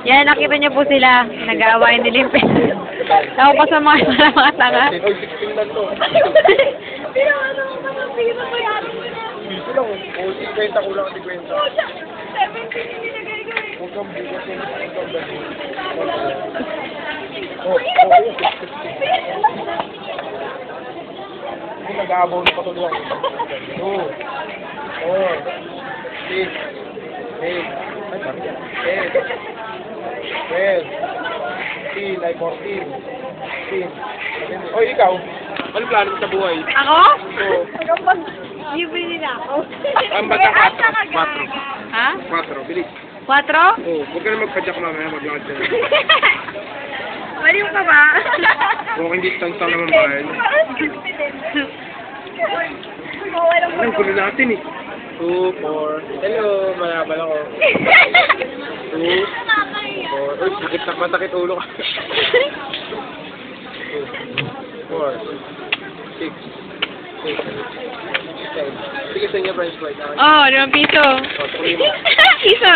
Yan, nakita niyo po sila. Nag-aawayan nila yung pera. Ako pa sa mga tanga. Oy, 16 lang to. Pero ano, piso mo yan. Piso lang. O, 50 kulang ang 50. 17 yung nilagay ko eh. Huwag kang bukas yung nag-aabaw na patulong. 2, 4, 6, 8, 10, 12, 13, ay 14, 15. Oy, ikaw, ano plano mo sa buhay? Ako? Oo. Kapag libre nila ako. Ang bata ka, 4. Ha? 4, bilis. 4? Oo, huwag ka na magpadyak mamaya, maglakad ka na. Maliw ka ba? Walking distance lang naman ba yun? Parang 60 din. Walang Ang gulo natin eh. 2, 4. Hello, malabal ako. 2, 4. Uy, sakit na masakit ulo ka. 2, 4, 6, 8, 7. Sige sa inyo, French fries. Oh, 5 piso. O, tuloy mo. Piso?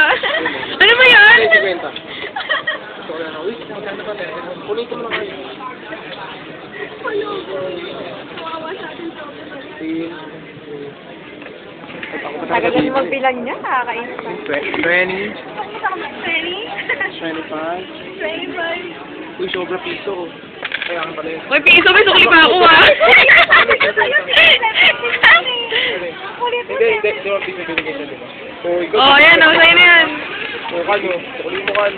Ano ba yun? Ay, 50. Gusto ko na. Uy, magkano ba tayo? Kunin ko mo lang kayo. Tagal na magbilang niya, nakakainis pa. 20, 20? 25. 25? Uy, sobra piso. Kaya ang pala yun. Uy, piso, may sukli pa ako ah. Hindi, di ba piso binigay siya, di ba? Oh, yan, oh, sa'yo na yan. O, kanyo, tukuli mo kan.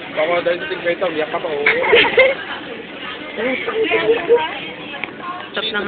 Baka dahil sa 50, umiyak ka pa, oo. Stop na.